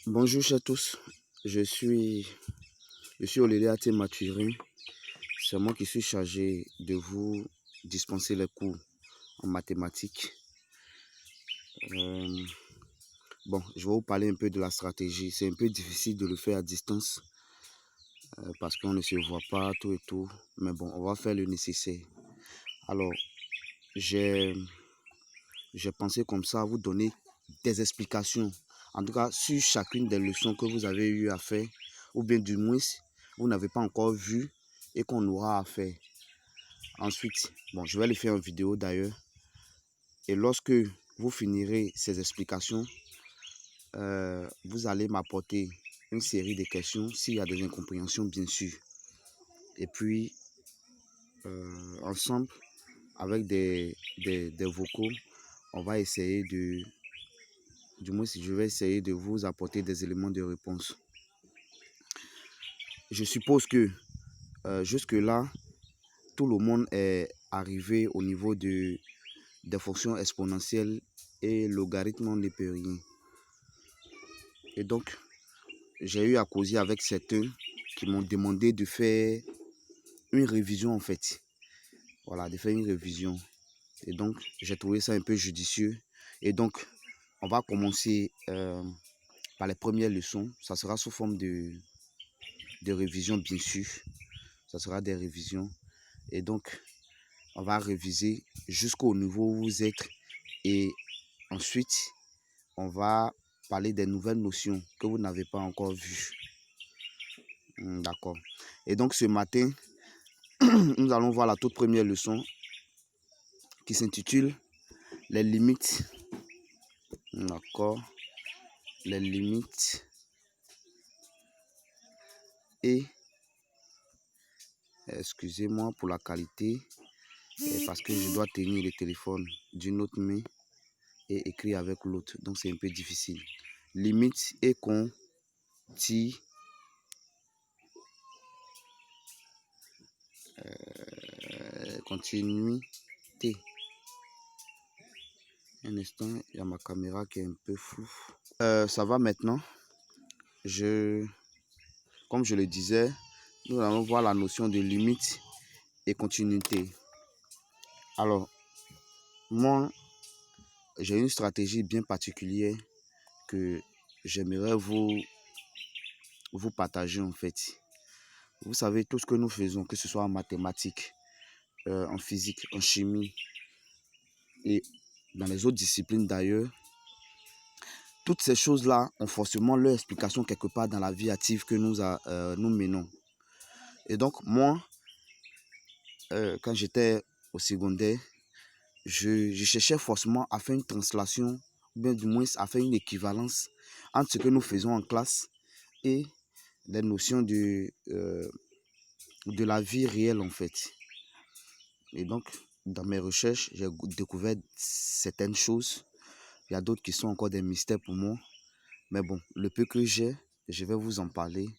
Bonjour à tous, je suis Oléliaté Mathurin. C'est moi qui suis chargé de vous dispenser les cours en mathématiques. Euh, je vais vous parler un peu de la stratégie. C'est un peu difficile de le faire à distance parce qu'on ne se voit pas tout et tout. Mais bon, on va faire le nécessaire. Alors, j'ai pensé comme ça à vous donner des explications. En tout cas, sur chacune des leçons que vous avez eu à faire, ou bien du moins, vous n'avez pas encore vu et qu'on aura à faire. Ensuite, je vais le faire en vidéo d'ailleurs. Et lorsque vous finirez ces explications, vous allez m'apporter une série de questions s'il y a des incompréhensions, bien sûr. Et puis, ensemble, avec des vocaux, on va essayer du moins, je vais essayer de vous apporter des éléments de réponse. Je suppose que jusque-là, tout le monde est arrivé au niveau des fonctions exponentielles et logarithme, on ne peut rien. Et donc, j'ai eu à causer avec certains qui m'ont demandé de faire une révision en fait. Voilà, de faire une révision. Et donc, j'ai trouvé ça un peu judicieux. Et donc, on va commencer par les premières leçons. Ça sera sous forme de révision, bien sûr. Ça sera des révisions. Et donc, on va réviser jusqu'au niveau où vous êtes. Et ensuite, on va parler des nouvelles notions que vous n'avez pas encore vues. D'accord. Et donc, ce matin, nous allons voir la toute première leçon qui s'intitule les limites. D'accord. Les limites et, excusez-moi pour la qualité, parce que je dois tenir le téléphone d'une autre main et écrire avec l'autre. Donc, c'est un peu difficile. Limites et continuité. Un instant, il y a ma caméra qui est un peu floue. Ça va maintenant. Comme je le disais, nous allons voir la notion de limite et continuité. Alors, moi, j'ai une stratégie bien particulière que j'aimerais vous partager en fait. Vous savez, tout ce que nous faisons, que ce soit en mathématiques, en physique, en chimie et dans les autres disciplines d'ailleurs, toutes ces choses-là ont forcément leur explication quelque part dans la vie active que nous menons. Et donc, moi, quand j'étais au secondaire, je cherchais forcément à faire une translation, ou bien du moins à faire une équivalence entre ce que nous faisons en classe et les notions de la vie réelle en fait. Et donc, dans mes recherches, j'ai découvert certaines choses. Il y a d'autres qui sont encore des mystères pour moi. Mais bon, le peu que j'ai, je vais vous en parler.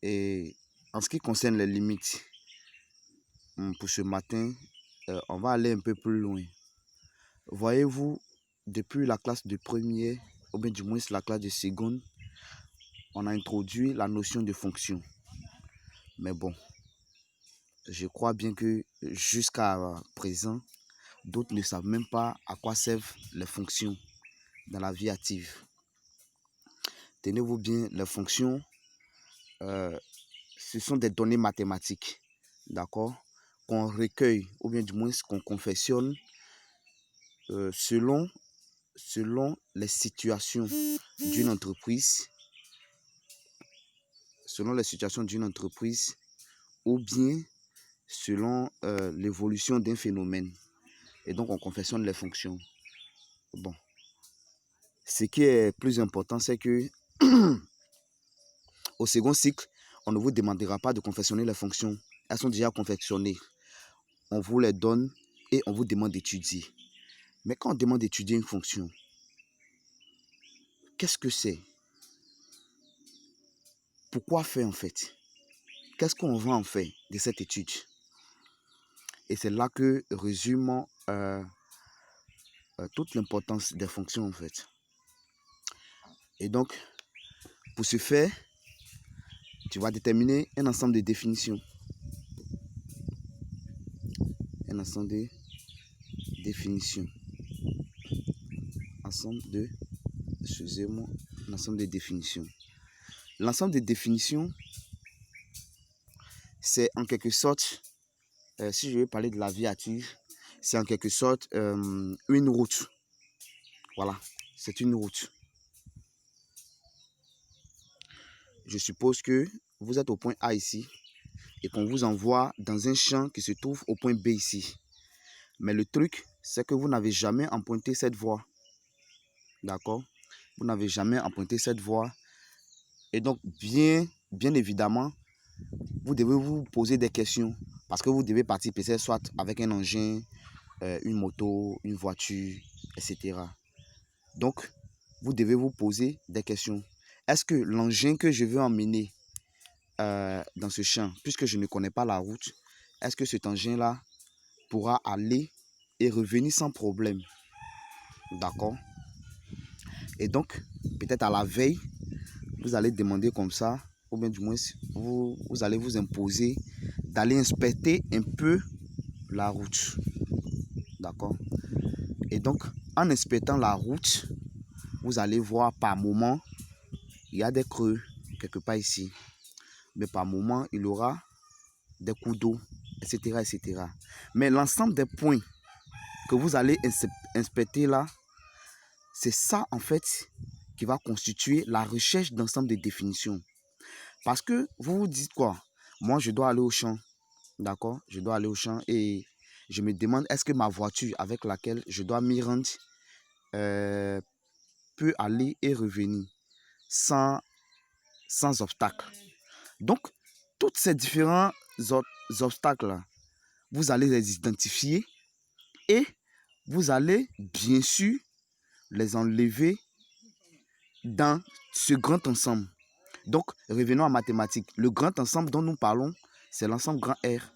Et en ce qui concerne les limites, pour ce matin, on va aller un peu plus loin. Voyez-vous, depuis la classe de première, ou bien du moins la classe de seconde, on a introduit la notion de fonction. Mais bon, je crois bien que jusqu'à présent, d'autres ne savent même pas à quoi servent les fonctions dans la vie active. Tenez-vous bien, les fonctions, ce sont des données mathématiques, d'accord, qu'on recueille, ou bien du moins qu'on confectionne selon les situations d'une entreprise, ou bien selon l'évolution d'un phénomène. Et donc, on confectionne les fonctions. Bon. Ce qui est plus important, c'est que au second cycle, on ne vous demandera pas de confectionner les fonctions. Elles sont déjà confectionnées. On vous les donne et on vous demande d'étudier. Mais quand on demande d'étudier une fonction, qu'est-ce que c'est? Pourquoi faire en fait? Qu'est-ce qu'on va en faire de cette étude? Et c'est là que résume toute l'importance des fonctions en fait. Et donc, pour ce faire, tu vas déterminer un ensemble de définitions. Un ensemble de définitions. Excusez-moi, un ensemble de définitions. L'ensemble de définitions, c'est en quelque sorte, si je veux parler de la vie active, c'est en quelque sorte une route. Voilà, c'est une route. Je suppose que vous êtes au point A ici et qu'on vous envoie dans un champ qui se trouve au point B ici. Mais le truc, c'est que vous n'avez jamais emprunté cette voie. D'accord? Vous n'avez jamais emprunté cette voie. Et donc, bien évidemment, vous devez vous poser des questions. Parce que vous devez partir peut-être soit avec un engin, une moto, une voiture, etc. Donc, vous devez vous poser des questions. Est-ce que l'engin que je veux emmener dans ce champ, puisque je ne connais pas la route, est-ce que cet engin-là pourra aller et revenir sans problème? D'accord? Et donc, peut-être à la veille, vous allez demander comme ça, ou bien du moins, vous allez vous imposer d'aller inspecter un peu la route. D'accord? Et donc, en inspectant la route, vous allez voir par moment, il y a des creux, quelque part ici. Mais par moment, il y aura des coups d'eau, etc., etc. Mais l'ensemble des points que vous allez inspecter là, c'est ça en fait qui va constituer la recherche d'ensemble de définitions. Parce que vous vous dites quoi? Moi, je dois aller au champ, d'accord? Je dois aller au champ et je me demande est-ce que ma voiture avec laquelle je dois m'y rendre peut aller et revenir sans obstacle. Donc, tous ces différents obstacles-là, vous allez les identifier et vous allez bien sûr les enlever dans ce grand ensemble. Donc, revenons en mathématiques. Le grand ensemble dont nous parlons, c'est l'ensemble grand R.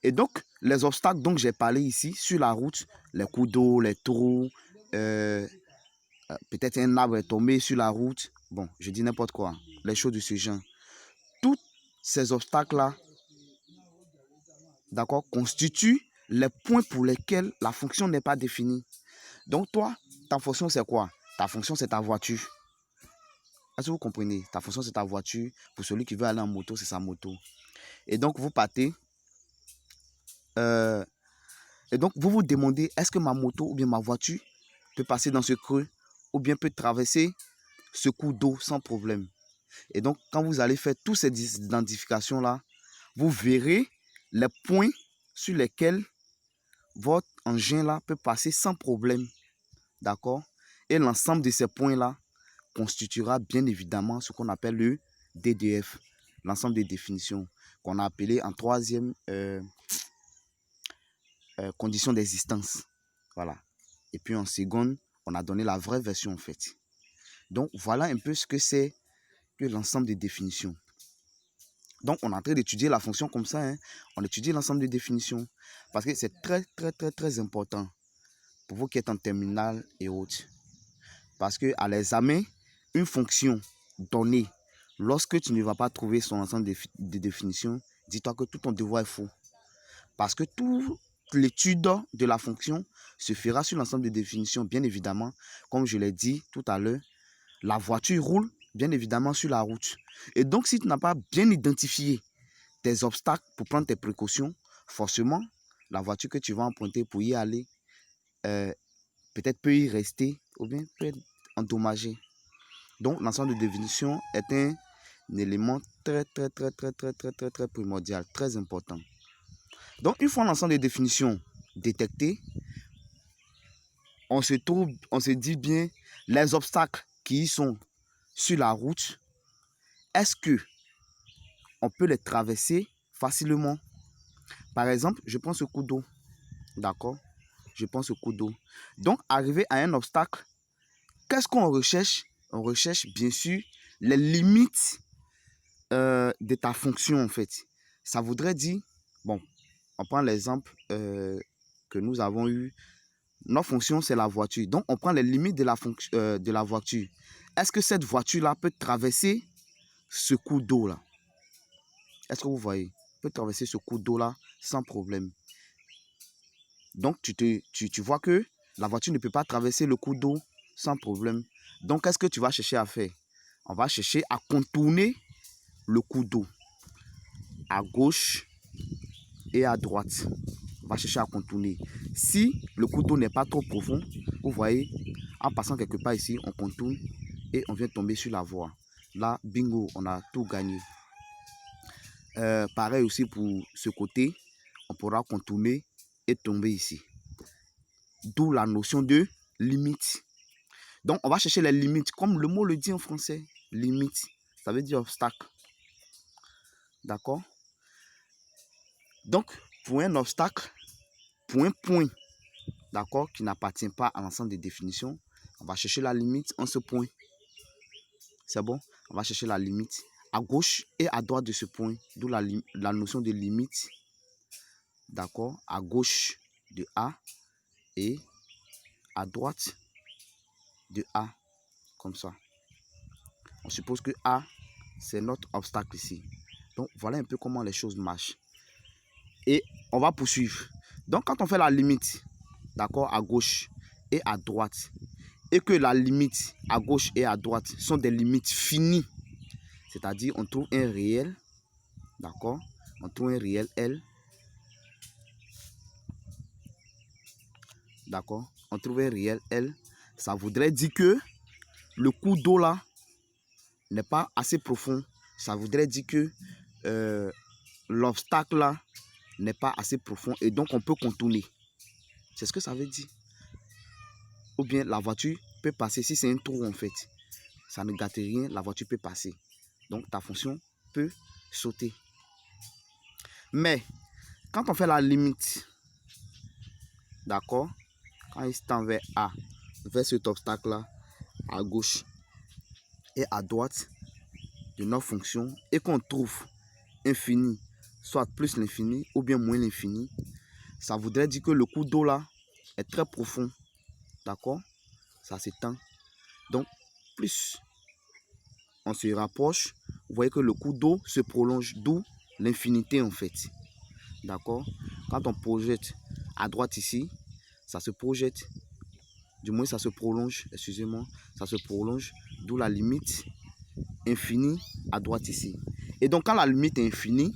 Et donc, les obstacles dont j'ai parlé ici, sur la route, les coups d'eau, les trous, peut-être un arbre est tombé sur la route. Bon, je dis n'importe quoi. Les choses de ce genre. Tous ces obstacles-là, d'accord, constituent les points pour lesquels la fonction n'est pas définie. Donc, toi, ta fonction, c'est quoi? Ta fonction, c'est ta voiture. Est-ce que vous comprenez? Ta fonction, c'est ta voiture. Pour celui qui veut aller en moto, c'est sa moto. Et donc, vous partez. Et donc, vous vous demandez, est-ce que ma moto ou bien ma voiture peut passer dans ce creux ou bien peut traverser ce cours d'eau sans problème? Et donc, quand vous allez faire toutes ces identifications-là, vous verrez les points sur lesquels votre engin-là peut passer sans problème. D'accord? Et l'ensemble de ces points-là constituera bien évidemment ce qu'on appelle le DDF, l'ensemble des définitions qu'on a appelé en troisième condition d'existence. Voilà. Et puis en seconde, on a donné la vraie version en fait. Donc voilà un peu ce que c'est que l'ensemble des définitions. Donc on est en train d'étudier la fonction comme ça. Hein. On étudie l'ensemble des définitions parce que c'est très important pour vous qui êtes en terminale et autres. Parce qu'à l'examen, une fonction donnée, lorsque tu ne vas pas trouver son ensemble de définitions, dis-toi que tout ton devoir est faux. Parce que toute l'étude de la fonction se fera sur l'ensemble des définitions, bien évidemment. Comme je l'ai dit tout à l'heure, la voiture roule bien évidemment sur la route. Et donc, si tu n'as pas bien identifié tes obstacles pour prendre tes précautions, forcément, la voiture que tu vas emprunter pour y aller, peut-être peut y rester ou bien peut être endommagée. Donc, l'ensemble de définitions est un élément très primordial, très important. Donc, une fois l'ensemble des définitions détectées, on se dit bien les obstacles qui sont sur la route, est-ce que on peut les traverser facilement? Par exemple, je prends ce coup d'eau, d'accord? Je prends ce coup d'eau. Donc, arrivé à un obstacle, qu'est-ce qu'on recherche? On recherche bien sûr les limites de ta fonction en fait. Ça voudrait dire, bon, on prend l'exemple que nous avons eu notre fonction, c'est la voiture. Donc, on prend les limites de la voiture. Est-ce que cette voiture-là peut traverser ce cours d'eau-là? Est-ce que vous voyez? Peut traverser ce cours d'eau-là sans problème. Donc, tu vois que la voiture ne peut pas traverser le cours d'eau sans problème. Donc, qu'est-ce que tu vas chercher à faire? On va chercher à contourner le cours d'eau à gauche et à droite. On va chercher à contourner. Si le cours d'eau n'est pas trop profond, vous voyez, en passant quelque part ici, on contourne et on vient tomber sur la voie. Là, bingo, on a tout gagné. Pareil aussi pour ce côté, on pourra contourner et tomber ici. D'où la notion de limite. Donc, on va chercher les limites. Comme le mot le dit en français, limite, ça veut dire obstacle. D'accord? Donc, pour un obstacle, pour un point, d'accord, qui n'appartient pas à l'ensemble des définitions, on va chercher la limite en ce point. C'est bon? On va chercher la limite à gauche et à droite de ce point, d'où la notion de limite. D'accord? À gauche de A et à droite de A, comme ça. On suppose que A, c'est notre obstacle ici. Donc, voilà un peu comment les choses marchent. Et on va poursuivre. Donc, quand on fait la limite, d'accord, à gauche et à droite, et que la limite à gauche et à droite sont des limites finies, c'est-à-dire on trouve un réel, d'accord, on trouve un réel L, d'accord, on trouve un réel L, ça voudrait dire que le cours d'eau là n'est pas assez profond, ça voudrait dire que l'obstacle là n'est pas assez profond et donc on peut contourner. C'est ce que ça veut dire. Ou bien la voiture peut passer, si c'est un trou en fait, ça ne gâte rien, la voiture peut passer. Donc ta fonction peut sauter. Mais quand on fait la limite, d'accord, quand il se tend vers A, vers cet obstacle-là, à gauche et à droite de notre fonction, et qu'on trouve infini, soit plus l'infini ou bien moins l'infini, ça voudrait dire que le cours d'eau là est très profond. D'accord? Ça s'étend. Donc, plus on se rapproche, vous voyez que le cours d'eau se prolonge, d'où l'infinité en fait. D'accord? Quand on projette à droite ici, ça se projette, du moins ça se prolonge, excusez-moi, ça se prolonge, d'où la limite infinie à droite ici. Et donc quand la limite est infinie,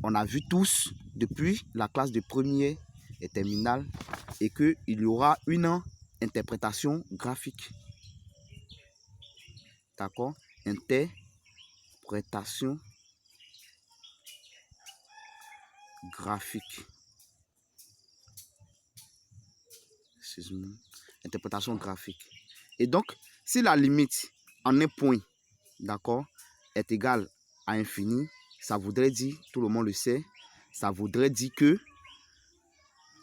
on a vu tous depuis la classe de première et terminale et qu'il y aura une interprétation graphique. D'accord? Interprétation graphique. Excusez-moi. Interprétation graphique. Et donc, si la limite en un point, d'accord, est égale à infini, ça voudrait dire, tout le monde le sait, ça voudrait dire que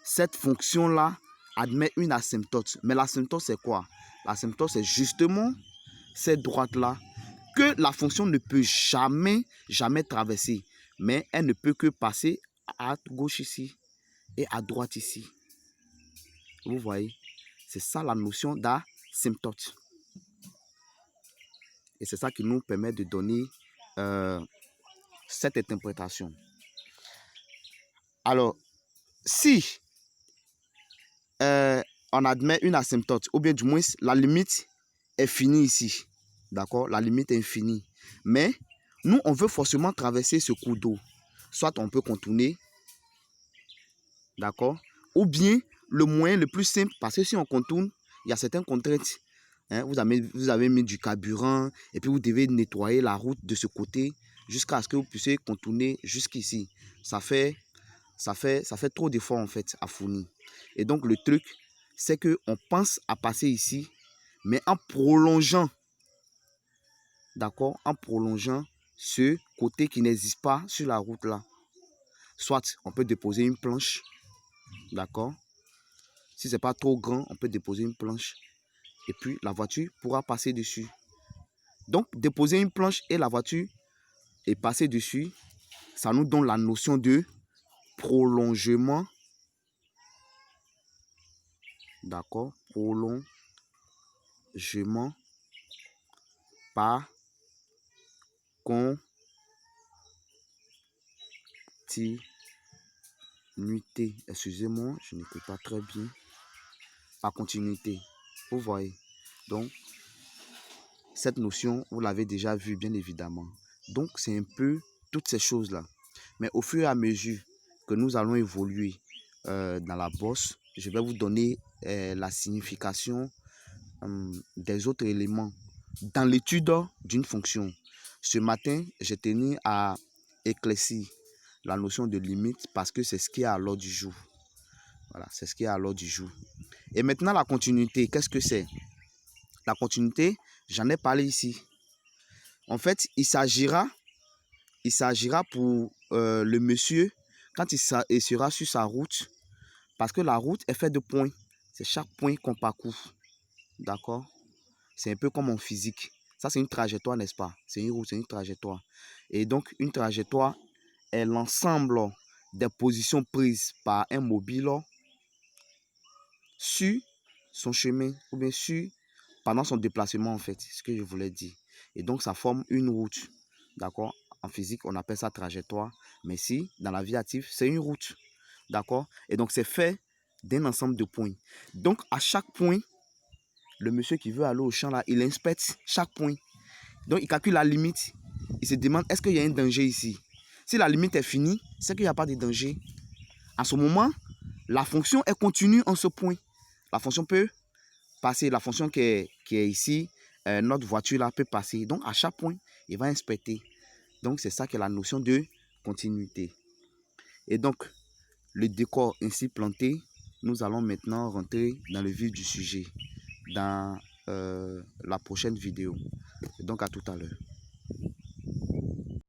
cette fonction-là admet une asymptote. Mais l'asymptote, c'est quoi? L'asymptote, c'est justement cette droite-là que la fonction ne peut jamais traverser. Mais elle ne peut que passer à gauche ici et à droite ici. Vous voyez? C'est ça la notion d'asymptote. Et c'est ça qui nous permet de donner cette interprétation. Alors, si on admet une asymptote, ou bien du moins la limite est finie ici, d'accord? La limite est infinie. Mais nous, on veut forcément traverser ce cours d'eau. Soit on peut contourner, d'accord? Ou bien le moyen le plus simple, parce que si on contourne, il y a certaines contraintes. Hein? Vous avez mis du carburant et puis vous devez nettoyer la route de ce côté jusqu'à ce que vous puissiez contourner jusqu'ici. Ça fait trop d'efforts en fait à fournir. Et donc le truc, c'est qu'on pense à passer ici, mais en prolongeant, d'accord, en prolongeant ce côté qui n'existe pas sur la route là. Soit on peut déposer une planche, d'accord. Si c'est pas trop grand, on peut déposer une planche et puis la voiture pourra passer dessus. Donc déposer une planche et la voiture et passer dessus, ça nous donne la notion de prolongement d'accord, prolongement par continuité. Excusez-moi, je n'écoute pas très bien. Par continuité. Vous voyez. Donc, cette notion, vous l'avez déjà vue, bien évidemment. Donc, c'est un peu toutes ces choses-là. Mais au fur et à mesure que nous allons évoluer dans la bosse, je vais vous donner la signification des autres éléments dans l'étude d'une fonction. Ce matin, j'ai tenu à éclaircir la notion de limite parce que c'est ce qui est à l'ordre du jour. Voilà, c'est ce qui est à l'ordre du jour. Et maintenant, la continuité, qu'est-ce que c'est? La continuité, j'en ai parlé ici. En fait, il s'agira pour le monsieur quand il sera sur sa route, parce que la route est faite de points. C'est chaque point qu'on parcourt. D'accord? C'est un peu comme en physique. Ça, c'est une trajectoire, n'est-ce pas? C'est une route, c'est une trajectoire. Et donc, une trajectoire est l'ensemble des positions prises par un mobile sur son chemin ou bien pendant son déplacement, en fait. C'est ce que je voulais dire. Et donc, ça forme une route. D'accord? En physique, on appelle ça trajectoire. Mais si, dans la vie active, c'est une route. D'accord? Et donc, c'est fait d'un ensemble de points. Donc, à chaque point, le monsieur qui veut aller au champ, là, il inspecte chaque point. Donc, il calcule la limite. Il se demande, est-ce qu'il y a un danger ici? Si la limite est finie, c'est qu'il n'y a pas de danger. À ce moment, la fonction est continue en ce point. La fonction peut passer. La fonction qui est ici, notre voiture là peut passer. Donc, à chaque point, il va inspecter. Donc, c'est ça qui est la notion de continuité. Et donc, le décor ainsi planté, nous allons maintenant rentrer dans le vif du sujet dans la prochaine vidéo. Donc, à tout à l'heure.